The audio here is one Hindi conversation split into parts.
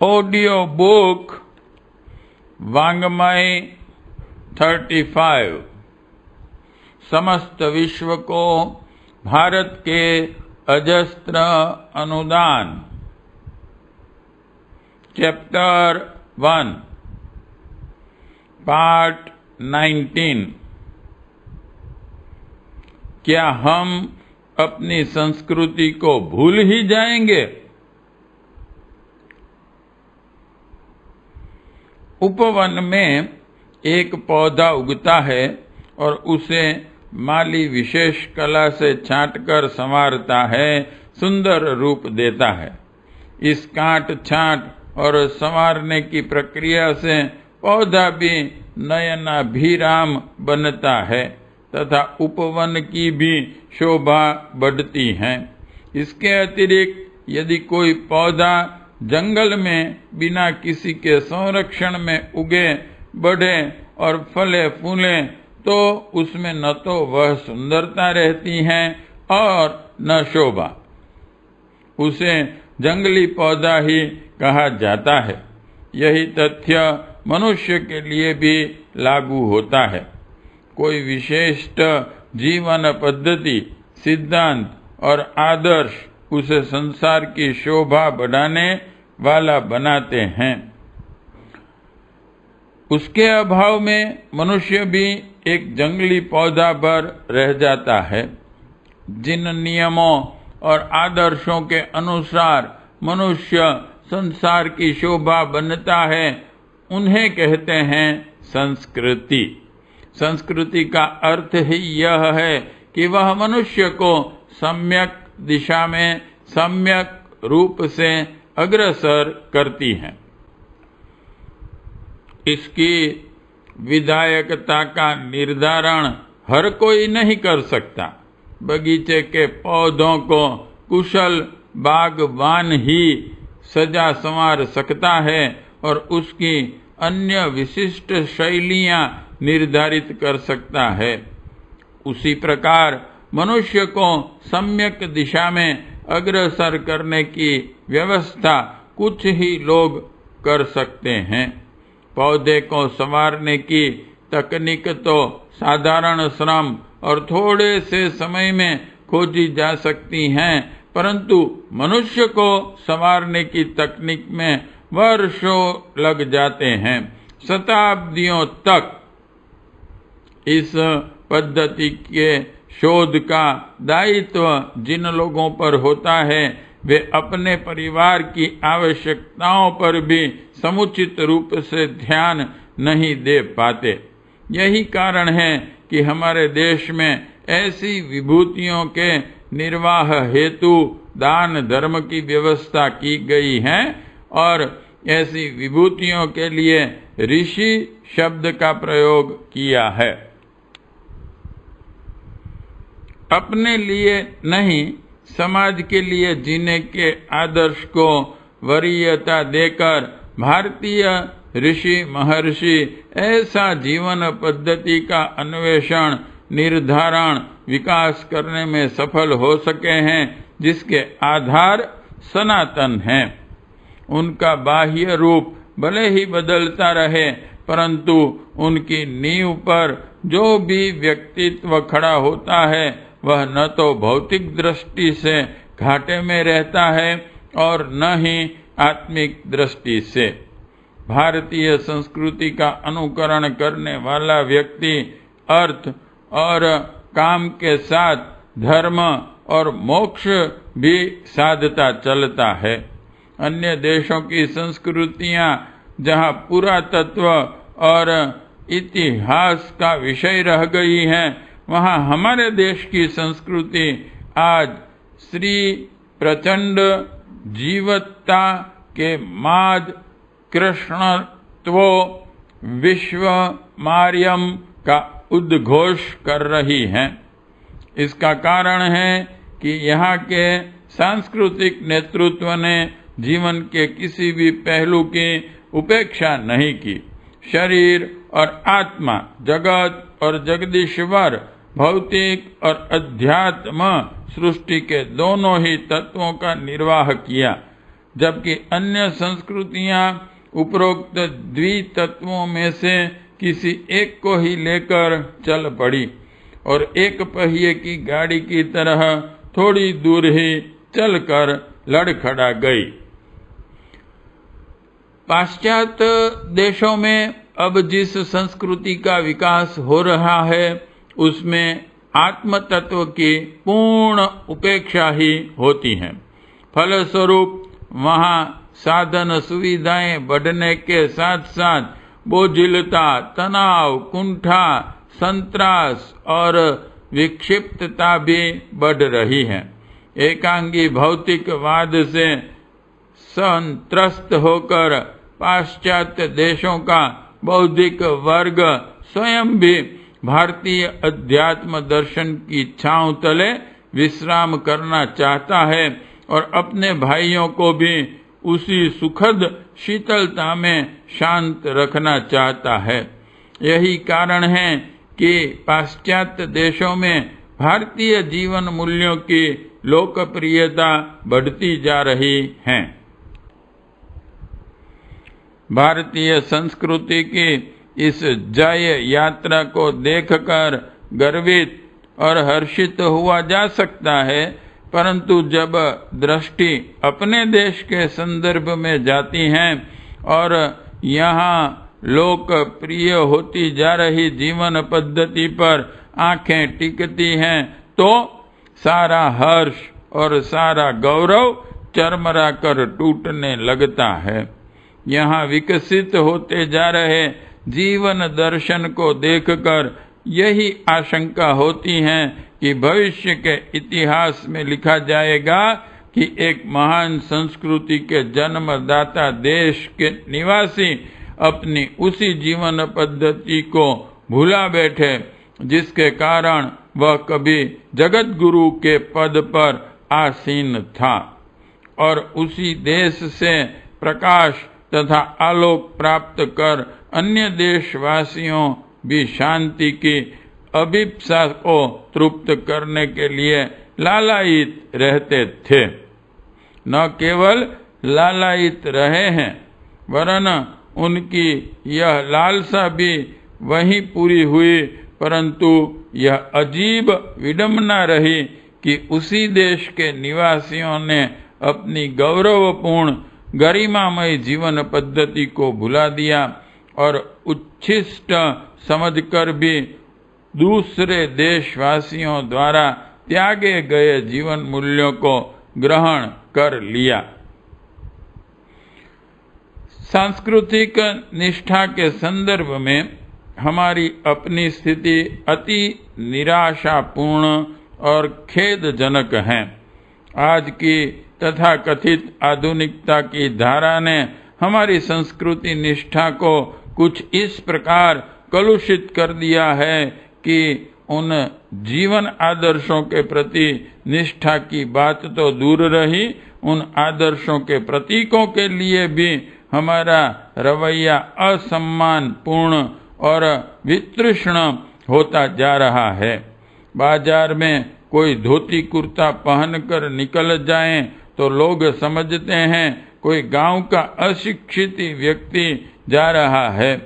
ऑडियो बुक वाङ्मय 35 समस्त विश्व को भारत के अजस्त्र अनुदान। Chapter 1 part 19। क्या हम अपनी संस्कृति को भूल ही जाएंगे? उपवन में एक पौधा उगता है और उसे माली विशेष कला से छांटकर संवारता है, सुंदर रूप देता है। इस काट छांट और संवारने की प्रक्रिया से पौधा भी नयनाभिराम बनता है तथा उपवन की भी शोभा बढ़ती है। इसके अतिरिक्त यदि कोई पौधा जंगल में बिना किसी के संरक्षण में उगे, बढ़े और फले फूले तो उसमें न तो वह सुंदरता रहती है और न शोभा। उसे जंगली पौधा ही कहा जाता है। यही तथ्य मनुष्य के लिए भी लागू होता है। कोई विशिष्ट जीवन पद्धति, सिद्धांत और आदर्श उसे संसार की शोभा बढ़ाने वाला बनाते हैं। उसके अभाव में मनुष्य भी एक जंगली पौधा पर रह जाता है। जिन नियमों और आदर्शों के अनुसार मनुष्य संसार की शोभा बनता है, उन्हें कहते हैं संस्कृति। संस्कृति का अर्थ ही यह है कि वह मनुष्य को सम्यक दिशा में सम्यक रूप से अग्रसर करती है। इसकी विधायकता का निर्धारण हर कोई नहीं कर सकता। बगीचे के पौधों को कुशल बागवान ही सजा संवार सकता है और उसकी अन्य विशिष्ट शैलियां निर्धारित कर सकता है। उसी प्रकार मनुष्य को सम्यक दिशा में अग्रसर करने की व्यवस्था कुछ ही लोग कर सकते हैं। पौधे को संवारने की तकनीक तो साधारण श्रम और थोड़े से समय में खोजी जा सकती हैं, परंतु मनुष्य को संवारने की तकनीक में वर्षों लग जाते हैं। शताब्दियों तक इस पद्धति के शोध का दायित्व जिन लोगों पर होता है, वे अपने परिवार की आवश्यकताओं पर भी समुचित रूप से ध्यान नहीं दे पाते। यही कारण है कि हमारे देश में ऐसी विभूतियों के निर्वाह हेतु दान धर्म की व्यवस्था की गई है और ऐसी विभूतियों के लिए ऋषि शब्द का प्रयोग किया है। अपने लिए नहीं, समाज के लिए जीने के आदर्श को वरीयता देकर भारतीय ऋषि महर्षि ऐसा जीवन पद्धति का अन्वेषण, निर्धारण, विकास करने में सफल हो सके हैं जिसके आधार सनातन हैं। उनका बाह्य रूप भले ही बदलता रहे, परंतु उनकी नींव पर जो भी व्यक्तित्व खड़ा होता है वह न तो भौतिक दृष्टि से घाटे में रहता है और न ही आत्मिक दृष्टि से। भारतीय संस्कृति का अनुकरण करने वाला व्यक्ति अर्थ और काम के साथ धर्म और मोक्ष भी साधता चलता है। अन्य देशों की संस्कृतियां जहां पुरातत्व और इतिहास का विषय रह गई हैं, वहां हमारे देश की संस्कृति आज श्री प्रचंड जीवत्ता के माद कृष्णत्व विश्व मार्यम का उद्घोष कर रही है। इसका कारण है कि यहाँ के सांस्कृतिक नेतृत्व ने जीवन के किसी भी पहलू की उपेक्षा नहीं की। शरीर और आत्मा, जगत और जगदीश्वर, भौतिक और अध्यात्म सृष्टि के दोनों ही तत्वों का निर्वाह किया। जबकि अन्य संस्कृतियां उपरोक्त द्वितत्वों में से किसी एक को ही लेकर चल पड़ी और एक पहिए की गाड़ी की तरह थोड़ी दूर ही चलकर लड़खड़ा गई। पाश्चात्य देशों में अब जिस संस्कृति का विकास हो रहा है उसमें आत्म तत्व की पूर्ण उपेक्षा ही होती है। फलस्वरूप वहाँ साधन सुविधाएं बढ़ने के साथ साथ बोझिलता, तनाव, कुंठा, संत्रास और विक्षिप्तता भी बढ़ रही है। एकांगी भौतिकवाद से संत्रस्त होकर पाश्चात्य देशों का बौद्धिक वर्ग स्वयं भी भारतीय अध्यात्म दर्शन की छांव तले विश्राम करना चाहता है और अपने भाइयों को भी उसी सुखद शीतलता में शांत रखना चाहता है। यही कारण है कि पाश्चात्य देशों में भारतीय जीवन मूल्यों की लोकप्रियता बढ़ती जा रही है। भारतीय संस्कृति की इस जय यात्रा को देखकर गर्वित और हर्षित हुआ जा सकता है, परंतु जब दृष्टि अपने देश के संदर्भ में जाती है और यहाँ लोकप्रिय होती जा रही जीवन पद्धति पर आंखें टिकती हैं तो सारा हर्ष और सारा गौरव चरमरा कर टूटने लगता है। यहाँ विकसित होते जा रहे जीवन दर्शन को देखकर यही आशंका होती है कि भविष्य के इतिहास में लिखा जाएगा कि एक महान संस्कृति के जन्मदाता देश के निवासी अपनी उसी जीवन पद्धति को भुला बैठे जिसके कारण वह कभी जगत गुरु के पद पर आसीन था, और उसी देश से प्रकाश तथा आलोक प्राप्त कर अन्य देशवासियों भी शांति की अभिप्सा को तृप्त करने के लिए लालायित रहते थे। न केवल लालायित रहे हैं वरन उनकी यह लालसा भी वहीं पूरी हुई, परंतु यह अजीब विडंबना रही कि उसी देश के निवासियों ने अपनी गौरवपूर्ण गरिमामय जीवन पद्धति को भुला दिया और उच्छिष्ट समझकर भी दूसरे देशवासियों द्वारा त्यागे गए जीवन मूल्यों को ग्रहण कर लिया। सांस्कृतिक निष्ठा के संदर्भ में हमारी अपनी स्थिति अति निराशापूर्ण और खेदजनक है। आज की तथा कथित आधुनिकता की धारा ने हमारी संस्कृति निष्ठा को कुछ इस प्रकार कलुषित कर दिया है कि उन जीवन आदर्शों के प्रति निष्ठा की बात तो दूर रही, उन आदर्शों के प्रतीकों के लिए भी हमारा रवैया असम्मान पूर्ण और वितृष्ण होता जा रहा है। बाजार में कोई धोती कुर्ता पहनकर निकल जाए तो लोग समझते हैं कोई गांव का अशिक्षित व्यक्ति जा रहा है।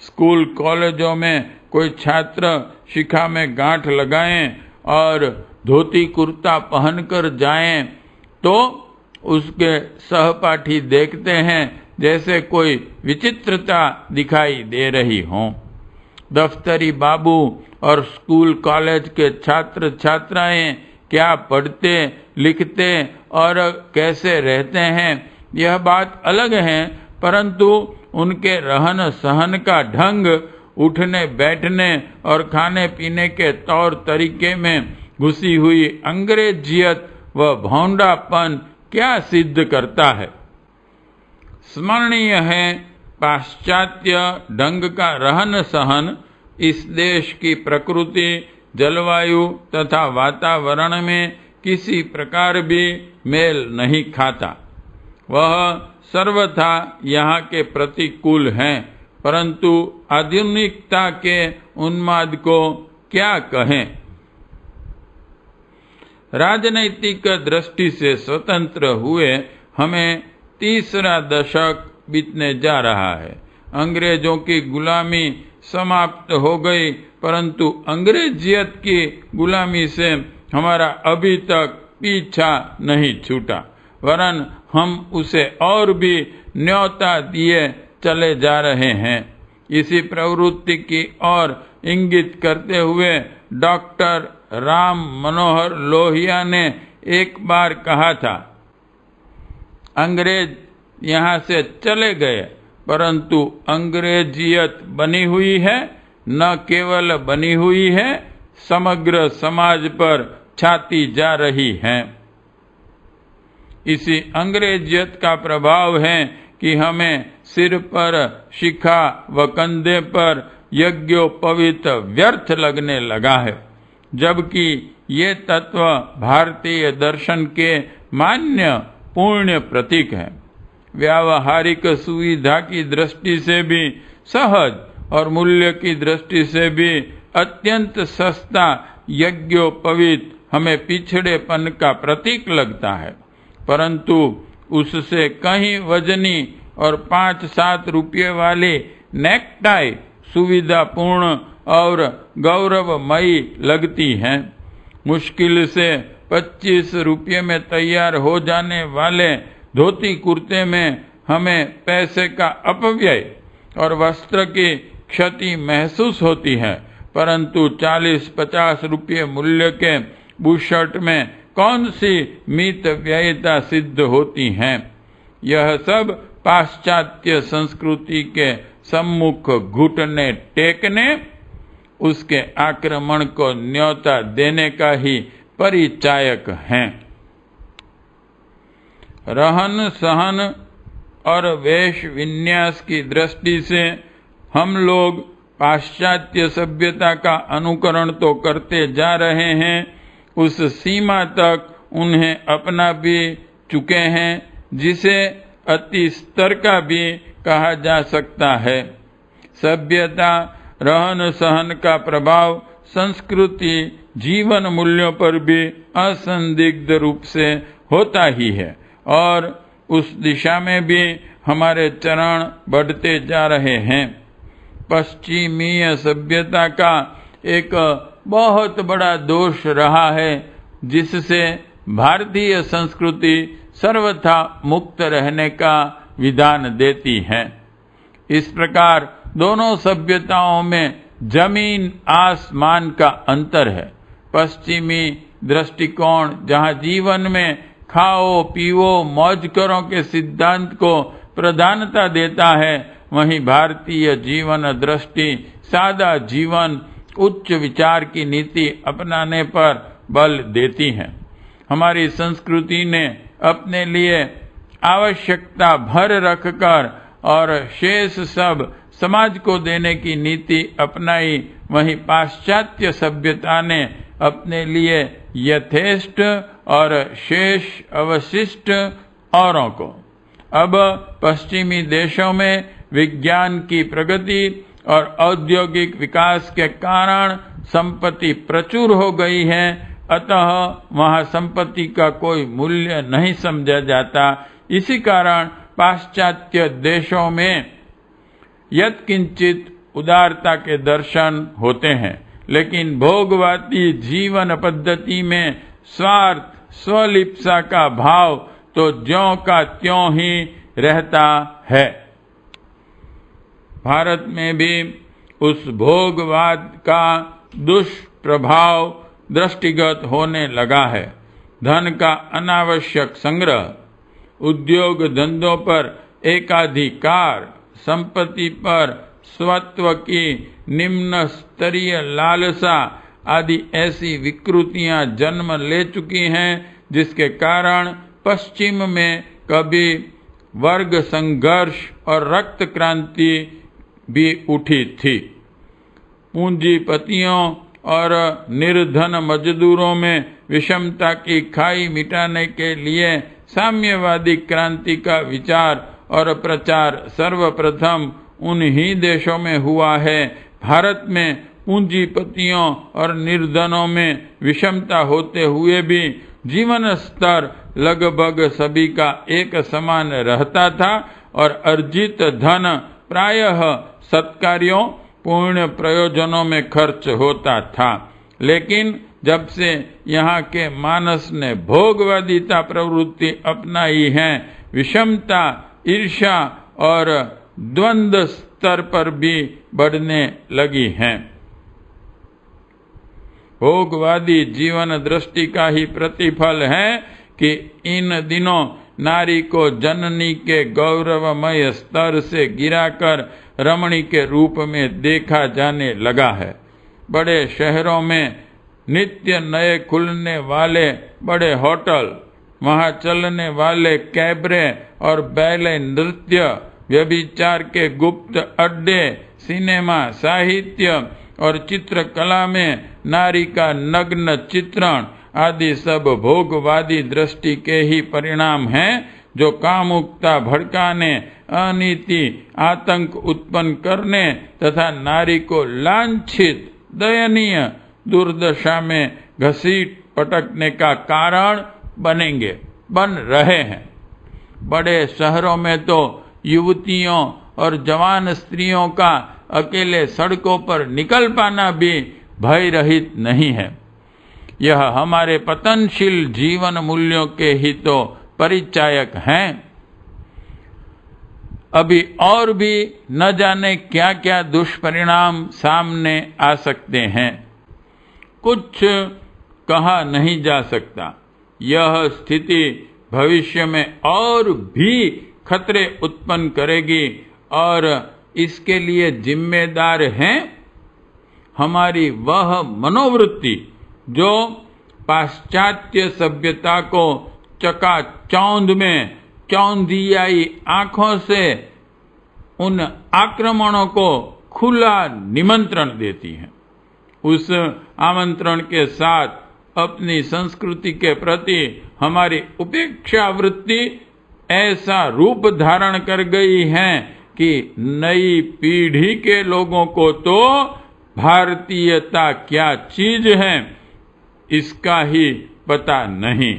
स्कूल कॉलेजों में कोई छात्र शिखा में गांठ लगाएं और धोती कुर्ता पहनकर जाएं तो उसके सहपाठी देखते हैं जैसे कोई विचित्रता दिखाई दे रही हो। दफ्तरी बाबू और स्कूल कॉलेज के छात्र छात्राएं क्या पढ़ते लिखते और कैसे रहते हैं यह बात अलग है, परंतु उनके रहन सहन का ढंग, उठने बैठने और खाने पीने के तौर तरीके में घुसी हुई अंग्रेजियत व भौंडापन क्या सिद्ध करता है। स्मरणीय है पाश्चात्य ढंग का रहन सहन इस देश की प्रकृति, जलवायु तथा वातावरण में किसी प्रकार भी मेल नहीं खाता। वह सर्वथा यहाँ के प्रतिकूल हैं, परंतु आधुनिकता के उन्माद को क्या कहें। राजनैतिक दृष्टि से स्वतंत्र हुए हमें तीसरा दशक बीतने जा रहा है। अंग्रेजों की गुलामी समाप्त हो गई, परंतु अंग्रेजियत की गुलामी से हमारा अभी तक पीछा नहीं छूटा, वरन हम उसे और भी न्योता दिए चले जा रहे हैं। इसी प्रवृत्ति की ओर इंगित करते हुए डॉक्टर राम मनोहर लोहिया ने एक बार कहा था, अंग्रेज यहाँ से चले गए, परंतु अंग्रेजियत बनी हुई है, न केवल बनी हुई है, समग्र समाज पर छाती जा रही है। इसी अंग्रेजियत का प्रभाव है कि हमें सिर पर शिखा व कंधे पर यज्ञोपवीत व्यर्थ लगने लगा है, जबकि ये तत्व भारतीय दर्शन के मान्य पुण्य प्रतीक है। व्यावहारिक सुविधा की दृष्टि से भी सहज और मूल्य की दृष्टि से भी अत्यंत सस्ता यज्ञोपवीत हमें पिछड़ेपन का प्रतीक लगता है, परंतु उससे कहीं वजनी और 5-7 रुपये वाली नेकटाई सुविधापूर्ण और गौरवमयी लगती है। मुश्किल से 25 रुपये में तैयार हो जाने वाले धोती कुर्ते में हमें पैसे का अपव्यय और वस्त्र की क्षति महसूस होती है, परंतु 40-50 रुपये मूल्य के बुशर्ट में कौन सी मित व्ययता सिद्ध होती है। यह सब पाश्चात्य संस्कृति के सम्मुख घुटने टेकने, उसके आक्रमण को न्योता देने का ही परिचायक हैं। रहन सहन और वेश विन्यास की दृष्टि से हम लोग पाश्चात्य सभ्यता का अनुकरण तो करते जा रहे हैं, उस सीमा तक उन्हें अपना भी चुके हैं जिसे अति स्तर का भी कहा जा सकता है। सभ्यता रहन सहन का प्रभाव संस्कृति जीवन मूल्यों पर भी असंदिग्ध रूप से होता ही है, और उस दिशा में भी हमारे चरण बढ़ते जा रहे हैं। पश्चिमीय सभ्यता का एक बहुत बड़ा दोष रहा है, जिससे भारतीय संस्कृति सर्वथा मुक्त रहने का विधान देती है। इस प्रकार दोनों सभ्यताओं में जमीन आसमान का अंतर है। पश्चिमी दृष्टिकोण जहाँ जीवन में खाओ पीओ मौज करो के सिद्धांत को प्रधानता देता है, वहीं भारतीय जीवन दृष्टि सादा जीवन उच्च विचार की नीति अपनाने पर बल देती है। हमारी संस्कृति ने अपने लिए आवश्यकता भर रखकर और शेष सब समाज को देने की नीति अपनाई, वहीं पाश्चात्य सभ्यता ने अपने लिए यथेष्ट और शेष अवशिष्ट औरों को। अब पश्चिमी देशों में विज्ञान की प्रगति और औद्योगिक विकास के कारण संपत्ति प्रचुर हो गई है, अतः वहाँ संपत्ति का कोई मूल्य नहीं समझा जाता। इसी कारण पाश्चात्य देशों में यत्किंचित उदारता के दर्शन होते हैं, लेकिन भोगवादी जीवन पद्धति में स्वार्थ स्वलिप्सा का भाव तो ज्यों का त्यों ही रहता है। भारत में भी उस भोगवाद का दुष्प्रभाव दृष्टिगत होने लगा है। धन का अनावश्यक संग्रह, उद्योग धंधों पर एकाधिकार, संपत्ति पर स्वत्व की निम्न स्तरीय लालसा आदि ऐसी विकृतियां जन्म ले चुकी हैं, जिसके कारण पश्चिम में कभी वर्ग संघर्ष और रक्त क्रांति भी उठी थी। पूंजीपतियों और निर्धन मजदूरों में विषमता की खाई मिटाने के लिए साम्यवादी क्रांति का विचार और प्रचार सर्वप्रथम उन्हीं देशों में हुआ है। भारत में पूंजीपतियों और निर्धनों में विषमता होते हुए भी जीवन स्तर लगभग सभी का एक समान रहता था और अर्जित धन प्रायः सत्कार्यों पूर्ण प्रयोजनों में खर्च होता था। लेकिन जब से यहाँ के मानस ने भोगवादिता प्रवृत्ति अपनाई है, विषमता, ईर्ष्या और द्वंद्व स्तर पर भी बढ़ने लगी हैं। भोगवादी जीवन दृष्टि का ही प्रतिफल है कि इन दिनों नारी को जननी के गौरवमय स्तर से गिराकर रमणी के रूप में देखा जाने लगा है। बड़े शहरों में नित्य नए खुलने वाले बड़े होटल, वहां चलने वाले कैबरे और बैले नृत्य, व्यभिचार के गुप्त अड्डे, सिनेमा, साहित्य और चित्रकला में नारी का नग्न चित्रण आदि सब भोगवादी दृष्टि के ही परिणाम हैं, जो कामुकता भड़काने, अनीति, आतंक उत्पन्न करने तथा नारी को लांछित, दयनीय दुर्दशा में घसीट पटकने का कारण बन रहे हैं। बड़े शहरों में तो युवतियों और जवान स्त्रियों का अकेले सड़कों पर निकल पाना भी भय रहित नहीं है। यह हमारे पतनशील जीवन मूल्यों के ही तो परिचायक हैं। अभी और भी न जाने क्या क्या दुष्परिणाम सामने आ सकते हैं, कुछ कहा नहीं जा सकता। यह स्थिति भविष्य में और भी खतरे उत्पन्न करेगी और इसके लिए जिम्मेदार हैं हमारी वह मनोवृत्ति जो पाश्चात्य सभ्यता को चकाचौंध में चौंधियाई आंखों से उन आक्रमणों को खुला निमंत्रण देती है। उस आमंत्रण के साथ अपनी संस्कृति के प्रति हमारी उपेक्षा वृत्ति ऐसा रूप धारण कर गई है कि नई पीढ़ी के लोगों को तो भारतीयता क्या चीज है इसका ही पता नहीं।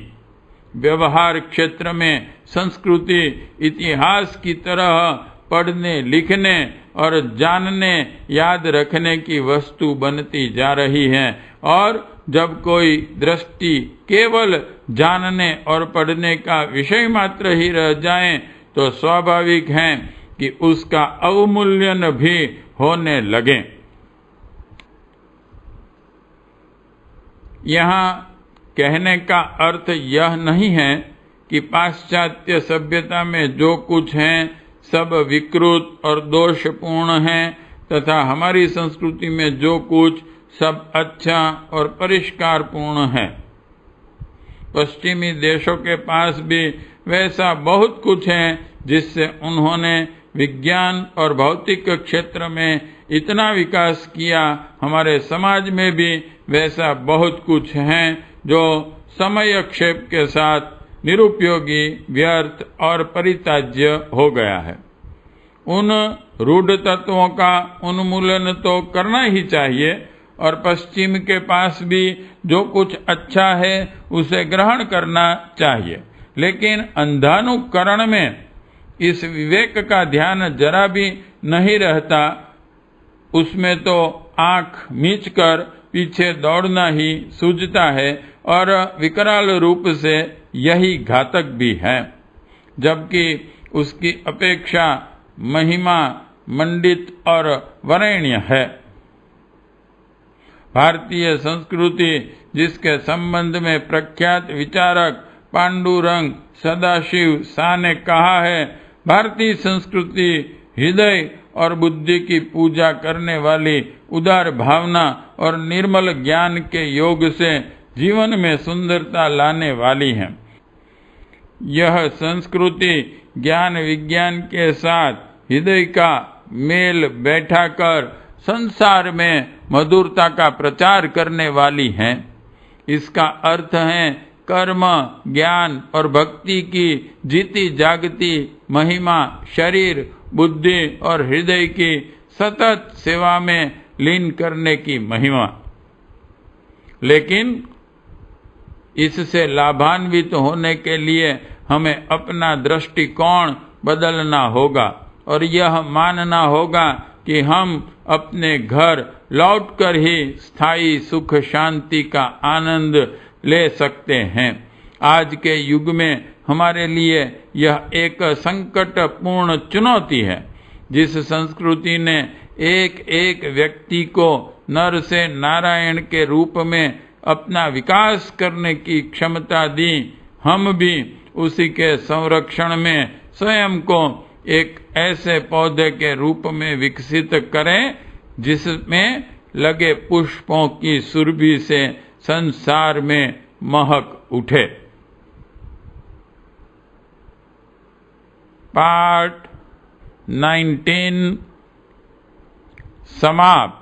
व्यवहार क्षेत्र में संस्कृति इतिहास की तरह पढ़ने, लिखने और जानने, याद रखने की वस्तु बनती जा रही है और जब कोई दृष्टि केवल जानने और पढ़ने का विषय मात्र ही रह जाए तो स्वाभाविक है कि उसका अवमूल्यन भी होने लगे। यहाँ कहने का अर्थ यह नहीं है कि पाश्चात्य सभ्यता में जो कुछ है सब विकृत और दोषपूर्ण है तथा हमारी संस्कृति में जो कुछ सब अच्छा और परिष्कारपूर्ण है। पश्चिमी देशों के पास भी वैसा बहुत कुछ है जिससे उन्होंने विज्ञान और भौतिक क्षेत्र में इतना विकास किया। हमारे समाज में भी वैसा बहुत कुछ है जो समय क्षेप के साथ निरुपयोगी, व्यर्थ और परित्याज्य हो गया है। उन रूढ़ तत्वों का उन्मूलन तो करना ही चाहिए और पश्चिम के पास भी जो कुछ अच्छा है उसे ग्रहण करना चाहिए, लेकिन अंधानुकरण में इस विवेक का ध्यान जरा भी नहीं रहता। उसमें तो आंख मीचकर पीछे दौड़ना ही सूझता है और विकराल रूप से यही घातक भी है, जबकि उसकी अपेक्षा महिमा मंडित और वरेण्य है। भारतीय संस्कृति जिसके संबंध में प्रख्यात विचारक पांडुरंग सदाशिव शाह ने कहा है, भारतीय संस्कृति हृदय और बुद्धि की पूजा करने वाली उदार भावना और निर्मल ज्ञान के योग से जीवन में सुंदरता लाने वाली है। यह संस्कृति ज्ञान विज्ञान के साथ हृदय का मेल बैठाकर संसार में मधुरता का प्रचार करने वाली है। इसका अर्थ है कर्म, ज्ञान और भक्ति की जीती जागती महिमा शरीर, बुद्धि और हृदय की सतत सेवा में लीन करने की महिमा। लेकिन इससे लाभान्वित होने के लिए हमें अपना दृष्टिकोण बदलना होगा और यह मानना होगा कि हम अपने घर लौटकर ही स्थायी सुख शांति का आनंद ले सकते हैं। आज के युग में हमारे लिए यह एक संकटपूर्ण चुनौती है। जिस संस्कृति ने एक एक व्यक्ति को नर से नारायण के रूप में अपना विकास करने की क्षमता दी, हम भी उसी के संरक्षण में स्वयं को एक ऐसे पौधे के रूप में विकसित करें जिसमें लगे पुष्पों की सुरभि से संसार में महक उठे। पार्ट 19 समाप्त।